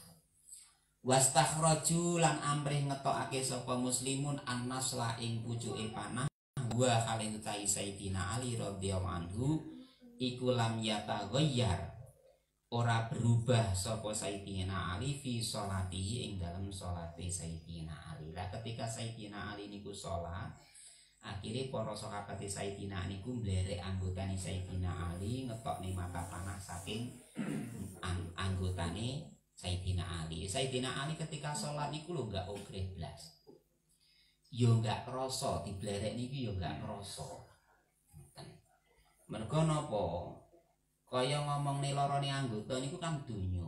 Speaker 1: Wastakhraju lan amrih ngetokake sapa muslimun annasla ing pucuke panah wa kalih Sayyidina Ali radhiyallahu anhu iku lam yataghayyar ora berubah sapa Sayyidina Ali fi sholatihi ing dalam salate Sayyidina Ali. Lah ketika Sayyidina Ali niku salat, akhirnya para sahabat Sayyidina niku mblerek anggotane Sayyidina Ali ngetokne mata panah saking anggotane Sayyidina Ali. Sayyidina Ali ketika salat niku lho gak ogreh blas. Yo gak krasa diblerek niki yo gak krasa. Mergo napa? Kaya ngomongne larane anggota niku kan donya.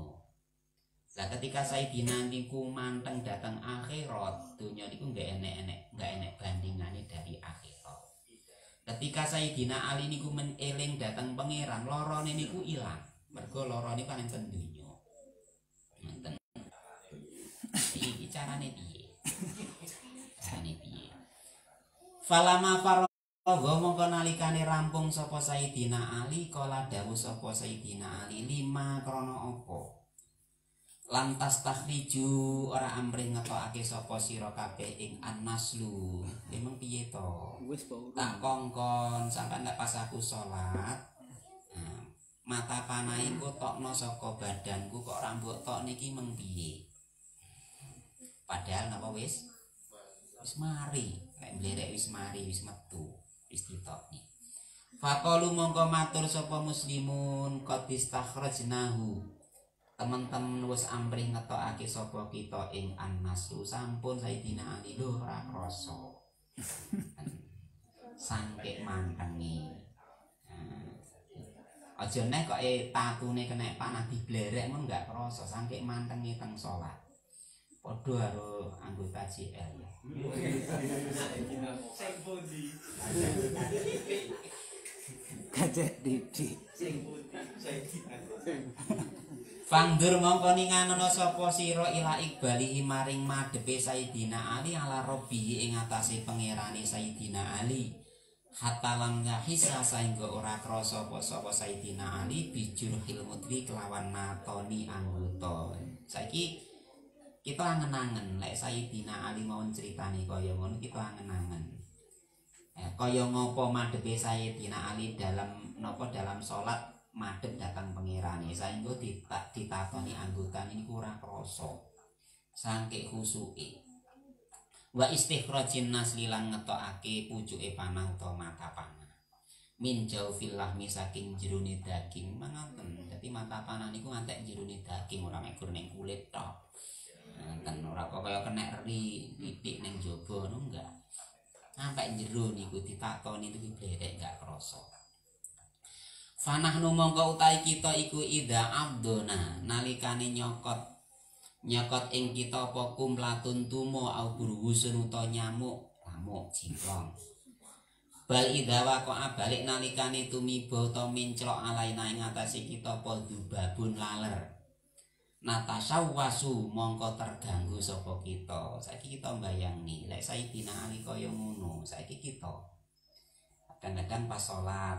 Speaker 1: Lah ketika Sayyidina niku manteng datang akhirat, donya niku enggak enek bandingane dari akhirat. Ketika Sayyidina Ali niku meneling datang pangeran, larane niku ilang. Mergo lara niku kan enten donya. Ngoten. Iki carane piye? Carane piye? Falama mongko nalikane rampung sapa Sayyidina Ali kala dawuh sapa Sayyidina Ali lima krana apa lantas takhriju ora amrih ngetokake sapa sira kabeh ing annaslu memang piye to wis tak kongkon sampean nek pas aku salat mata panahe ku tokno saka badanku kok ora mbok tok niki meng piye padahal napa wis mari nek mlerek wis mari wis metu istitokni. Faqalu mongko matur sapa muslimun qad istakhrajnahu. Teman-teman wis amrih ngetokake sapa kita ing annasu sampun Sayyidina Ali lho ora krasa. Sangke mantenge. Aja nek kok tatune kena panah diblerek mun gak krasa sangke mantenge teng salat. Padha karo anggota JL. Sing pundi? Kacek didik. Sing pundi? Fangdur mongko ninganono sapa sira ila iqbalihi maring madhepe Sayyidina Ali ala robbihi ing atase pangerane Sayyidina Ali. Hatta lam yahisa saengga ora krasa sapa Sayyidina Ali bijurhil mudri kelawan natoni anggota. Saiki kita angen-angen lek Sayyidina Ali mau ceritani kaya ngono kita angen-angen. Kaya ngopo madhepe Sayyidina Ali dalam salat madhep datang pangerane saengga ditatoni anggota niku ora krasa. Sangke khusuke. Wa istikhrajin nasli lan ngetokake pucuke panah utawa mata panah. Min jaufil lahmi saking jerone daging mangaten. Dadi mata panah niku ngantek jerone daging ora mek ning kulit tok. Kan ora kok kaya kena eri titik ning jaba ngono enggak. Sampai jero niku ditakoni niku bledek enggak krasa. Fanahnu mongko utahe kita iku ida abdona nalikane nyokot nyokot ing kita apa kumlatun tumo au burwusun uta nyamuk lamuk jingklong bal idhawa kok abalik nalikane tumiba ta minclok alaina ing atase kita apa dubabun laler natasawwasu mongko terganggu sapa kita saiki kita mbayangni lek Sayyidina Ali kaya ngono saiki kita kadang-kadang pas salat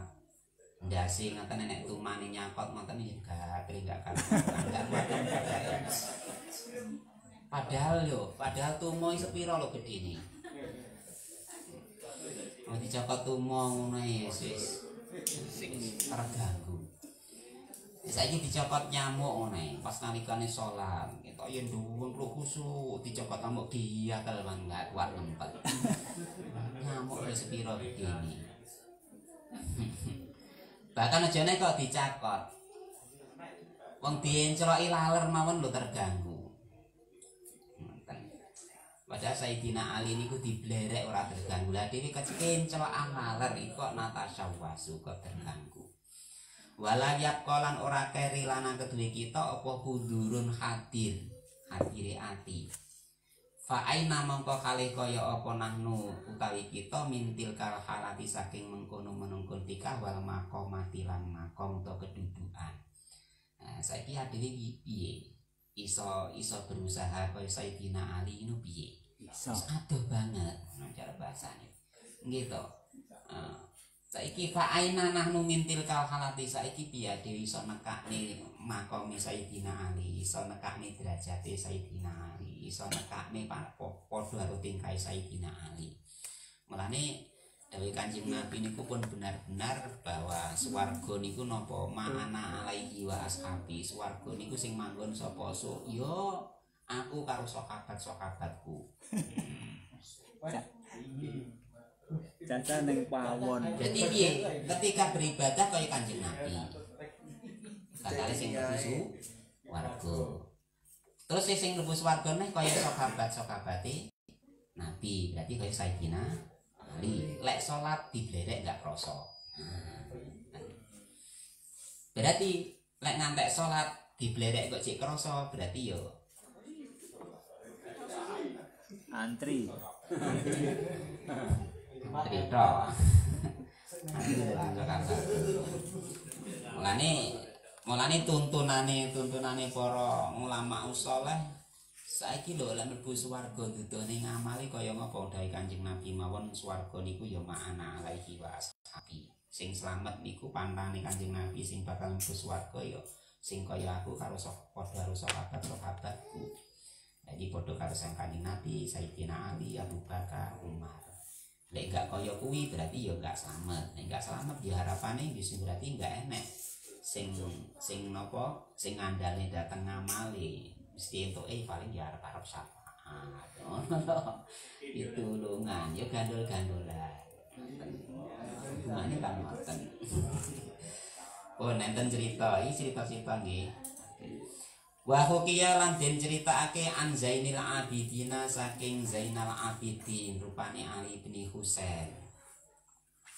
Speaker 1: ndase ngoten nek tumane nyakot ngoten ya gak padahal tumo sepiro lho gedene mau dicokot tumo ngono wis terganggu saiki dicokot nyamuk ngono pas nalikane salat ketok yen dhuwur khusuk dicokot nyamuk diakel banget kuat nempel nyamuk wis sepiro gedene bahkan ajane kok dicakot wong diencroki laler mawon lho terganggu padahal Sayyidina Ali niku diblerek ora terganggu lah dhewe kecencrokan laler iku kok natasawwasu kok terganggu wala yaqalan ora keri lanang kedue kita apa kudurun hadire ati fa aina mongko kalih kaya apa nahnu utawi kita mintil kal halati saking mengkono-menungkun tika wal maqamati lan makom to kedudukan. Nah, saiki adewe piye? Iso berusaha kaya Sayyidina Ali ngono piye? Iso adoh banget cara bahasane. Nggih to. Saiki fa aina nahnu mintil kal halati saiki piye adewe iso nekakne makome Sayyidina Ali, iso nekakne derajate Sayyidina Ali, iso nekakne padha karo tingkahe Sayyidina Ali. Mulane dawuh Kanjeng Nabi niku pun benar-benar bahwa swarga niku napa ma'ana alaihi wa ashabi. Swarga niku sing manggon sapa yo aku karo sahabat-sahabatku.
Speaker 2: Caca neng pawon.
Speaker 1: Jadi piye? Ketika beribadah kaya Kanjeng Nabi. Kakale sing mlebu warga. Terus sing mlebu swarga neh kaya sahabat-sahabate Nabi, berarti kaya Sayyidina Ali. Lek salat diblerek enggak krasa. Berarti lek ngantek salat diblerek kok cek krasa, berarti yo
Speaker 2: antri.
Speaker 1: Cerita. Mulane tuntunane para ulama usoleh saiki lho lek mlebu swarga dudune ngamali kaya ngapa dawuh Kanjeng Nabi mawon swarga niku ya ma'ana alaihi wa ashabi. Sing slamet niku pantane Kanjeng Nabi sing bakal mlebu swarga ya sing kaya aku karo padha karo sahabat-sahabatku. Jadi padha karo sang Kanjeng Nabi, Sayyidina Ali, Abu Bakar, Umar. Lek gak kaya kuwi berarti ya gak slamet. Nek gak slamet ya harapane wis berarti gak enek sing napa sing ngandale dateng ngamali mesti entuke paling ya arep syafaat. Pitulungan ya gandul-gandolan. Hubungane kan ngoten. Oh nenten cerita, iki cerita-cerita nggih. Wa hukiya lan den critakake an Zainil Abidin saking Zainal Abidin rupane Ali bin Husain.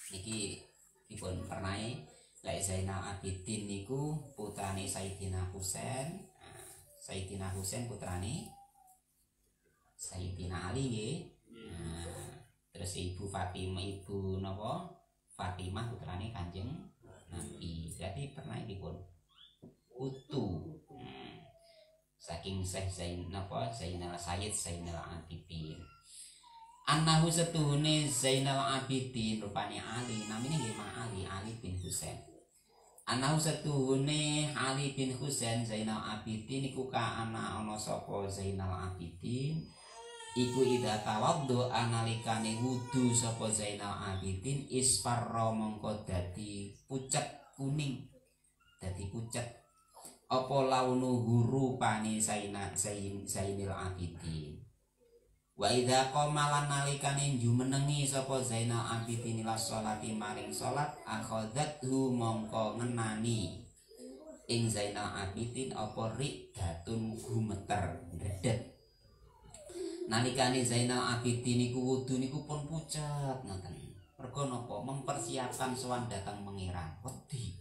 Speaker 1: Niki dipun pernae lek Zainal Abidin niku putrane Sayyidina Husain. Sayyidina Husain putrane Sayyidina Ali nggih. Terus ibu Fatimah ibu napa? Fatimah putrane Kanjeng Nabi. Berarti pernae dipun utu. Saking Syekh Zainal Sayyid Zainal Abidin. Annahu setuhune Zainal Abidin rupane Ali, namine nggih Ali bin Husain. Annahu setuhune Ali bin Husain Zainal Abidin iku ka ana sapa Zainal Abidin iku ida tawaddu analikane wudu sapa Zainal Abidin isfarra mongko dadi pucet kuning. Dadi pucet apa launu huru pani Zainal Abidin. Wa idza qama lan nalikane jumenengi sapa Zainal Abidin ila sholati maring salat akhadathu mongko ngenani ing Zainal Abidin apa ridatun gumeter ndredeg. Nalikane Zainal Abidin iku wudu niku pun pucet ngoten. Mergo napa mempersiapkan sowan datang pangeran wedi.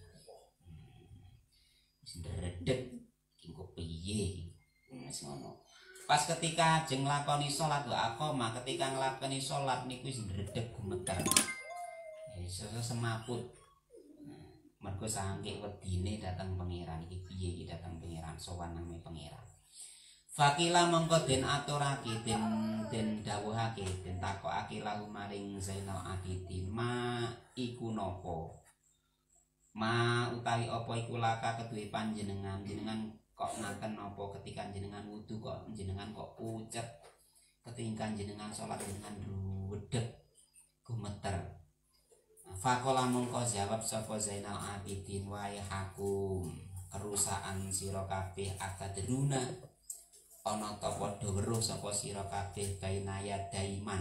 Speaker 1: Ndredeg engko piye Wis ngono. Pas ketika ajeng nglakoni salat wa aqoma, ketika nglakoni salat niku wis ndredeg gumeter. Sesuk semaput. Mergo saking wedine datang pangeran iki piye iki datang pangeran sowan nang pangeran. Fakila mongko den aturake den dawuhake den takokake lahu maring Zainal Abidin ma iku napa. Ma utawi apa iku laka kedue panjenengan jenengan kok ngaten napa ketika jenengan wudu kok jenengan kok pucet ketika jenengan salat jenengan wedeg gumeter. Fakola mongko jawab sapa Zainal Abidin wae hakum kerusaan sira kabeh akadruna ana ta padha weruh sapa sira kabeh bainaya daiman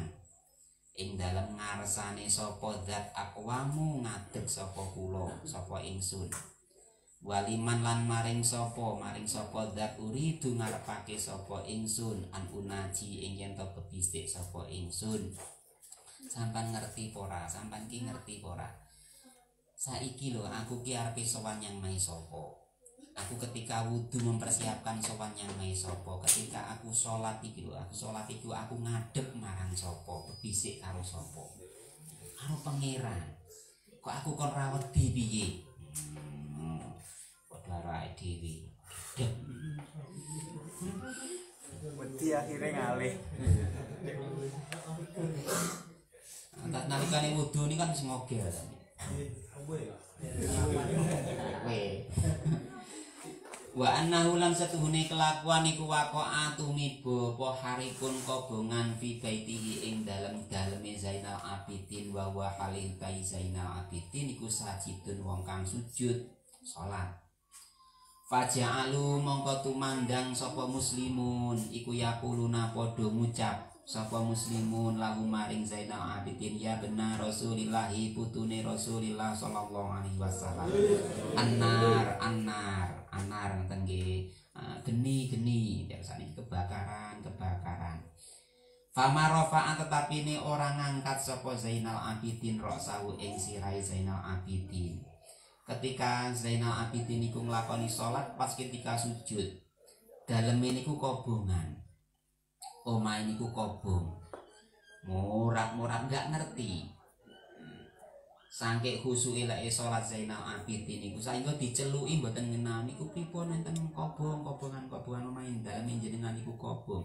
Speaker 1: ing dalem ngarsane sapa zat akwamu ngadeg sapa kula sapa ingsun waliman lan maring sapa zat uridu ngarepake sapa ingsun an unaji ing yen ta bebisik sapa ingsun. Sampan ngerti pora, sampan ki ngerti pora. Saiki lho aku ki arepe sowan Yang Maha Sapa. Aku ketika wudu mempersiapkan sowan Yang Maha Sapa. Ketika aku salat iki lho, aku ngadeg marang sapa, bebisik karo sapa. Karo pangeran. Kok aku kon ra wedi piye? Padha rae dhewe.
Speaker 2: Wedi akhirnya ngalih.
Speaker 1: Nalikane wudu ini kan wis mogel. Wa annahu lan satuhune kelakuan iku waqa'atu mibo apa harikun kobongan fi baitihi ing dalem-daleme Zainal Abidin wa wa halil kai Zainal Abidin iku sajidun wong kang sujud salat. Faja'alu mongko tumandang sapa muslimun iku yaquluna padha ngucap sapa muslimun lahu maring Zainal Abidin ya benar Rasulillah putune Rasulillah sallallahu alaihi wasallam. Anar ngoten nggih. Geni biasane kebakaran. Fama rafa'an tetapi ini orang ngangkat sapa Zainal Abidin ra'sahu ing sirai Zainal Abidin. Ketika Zainal Abidin niku nglakoni salat pas ketika sujud daleme niku kobongan. Omahe niku kobong. Murat gak ngerti. Sangke khusuke lek salat Zainal Abidin niku saengga diceluki mboten ngenal niku pripun enten kobongan omahe daleme jenengan niku kobong.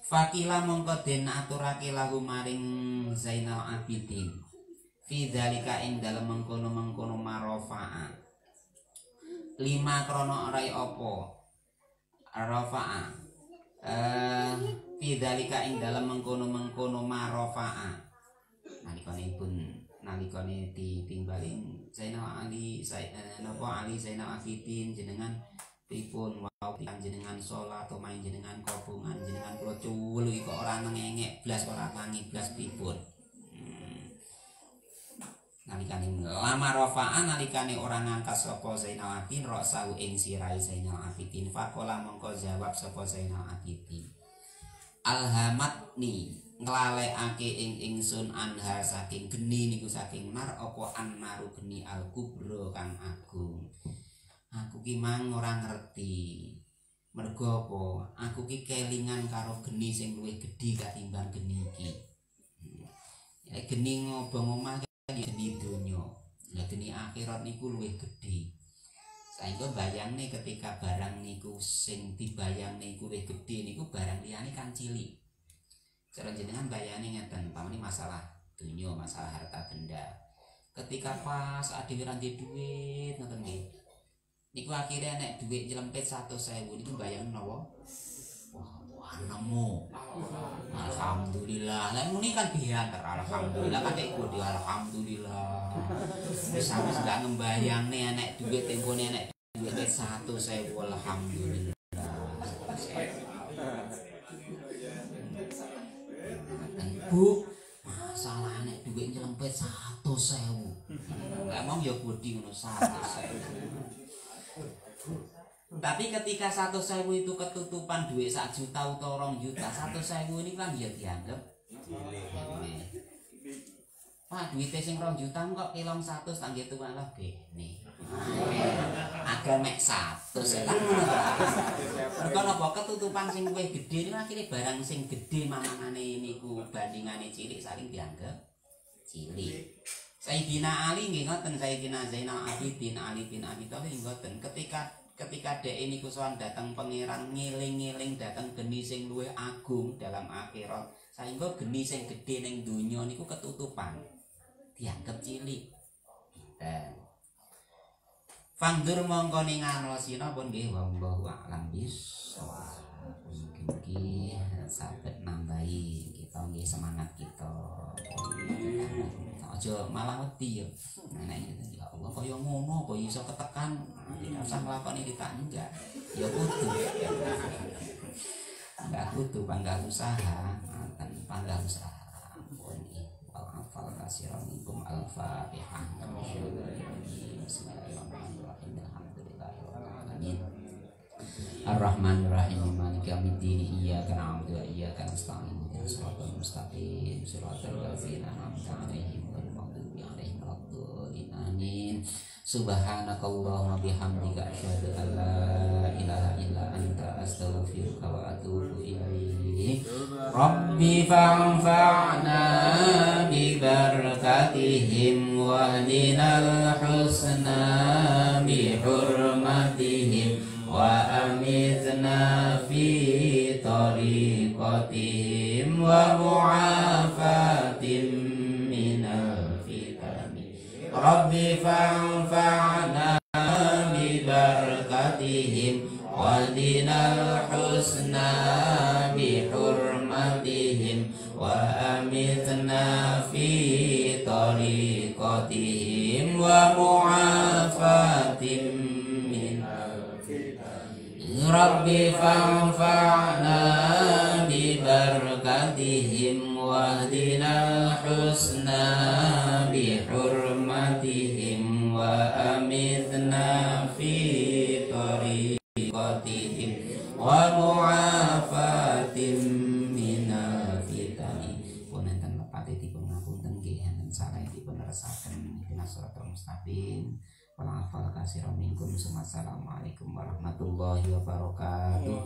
Speaker 1: Fakila mongko den aturake lahu maring Zainal Abidin. Fi dzalika ing dalem mengkono marofa'a. 5 krana rai apa? Rafa'a. Fi dzalika ing dalem mengkono marofa'a. Nalikane ditinggalin Zainal Ali Zainal Abidin jenengan pripun wau jenengan salat atau main jenengan kobongan jenengan kula cuweli kok ora nengek blas ora tangi blas pripun. Nalikane lama rafa'an nalikane orang ngangkat sapa Zainal Abidin ra'sahu ing sirai Zainal Abidin faqala mongko jawab sapa Zainal Abidin alhamatni nglalekake ing ingsun anha saking geni niku saking nar apa annaru geni al kubra kang agung. Aku ki mang ora ngerti mergo apa aku ki kelingan karo geni sing luwih gedhi katimbang geni iki. Ya geni ngobong omah geni donya. Lah geni akhirat niku luwih gedhe. Saengga bayangne ketika barang niku sing dibayangne iku luwih gedhe niku barang liyane kan cilik. Cara jenengan bayane ngeten, pamane masalah dunya, masalah harta benda. Ketika pas dhewe ra ndek dhuwit ngoten nggih. Niku akhirnya nek dhuwit nyelempet 100.000 niku bayang napa? Wah, nemu. Alhamdulillah. Lah muni kan biar alhamdulillah kan nek kudu alhamdulillah. Wis gak ngembayangne nek dhuwit tempone nek dhuwit 100.000 alhamdulillah. Bu, masalah nek dhuwit nyelempet 100.000. Lah mong ya budi ngono 100.000. Tapi ketika 100.000 itu ketutupan duit 1 juta atau 2 juta, 100.000 ini kan ya dianggap Pak duitnya sing 2 juta kok kilong 100 tak gitu malah gini. Agak mek 100 ya kan. Mergo napa ketutupan sing luwih gedhe niku akhire barang sing gedhe mamangane niku bandingane cilik saling dianggap cilik. Sayyidina Ali nggih ngoten, Sayyidina Zainal Abidin Ali bin Abi Thalib ngoten, ketika dek niku sowan dateng pangeran ngiling-ngiling dateng geni sing luwih agung dalam akhirat, saengga geni sing gedhe ning donya niku ketutupan dianggap cilik. Fangdur mongko ningalosina pun nggih wallahu a'lam bissawab. Mungkin iki saged nambahi kita nggih semangat kita. Aja malah wedi yo. Nek ya Allah kaya ngono kok iso ketekan. Ora usah nglakoni ditanjak. Ya kudu. Enggak kudu panggal usaha, panggal usaha. Wal kasiran minkum al-Fatihah. Bismillahirrahmanirrahim. Alhamdulillahirabbil Ar-Rahmanir-Rahim. Maliki yaumiddin. Iyyaka na'budu wa iyyaka nasta'in. Shiratal mustaqim. Shiratal ladzina an'amta 'alaihim ghairil maghdubi 'alaihim waladdallin. Amin. Subhanakallahumma bihamdika asyhadu an la ilaha illa anta astaghfiruka wa atubu ilaik. Rabbi fa'anfa'na bi barakatihim wahdinal husna bi hurmatihim wa amitna fi tariqatihim wa mu'afatim minal fitani. Rabbi fa'anfa'na bi barakatihim wahdinal husna bi hurmatihim wa amitna fi tariqatihim wa mu'afatim minal fitani. Rabbi fa'anfa'na bi barakatihim wahdinal husna bi hurmatihim wa amitna fi tariqatihim wa mu'afatim minal fitani. Punten lepate dipun ngapunten nggih enten salah dipun resaken ihdinas siratal mustaqim. Wal afal katsiran minkum. Assalamualaikum warahmatullahi wabarakatuh.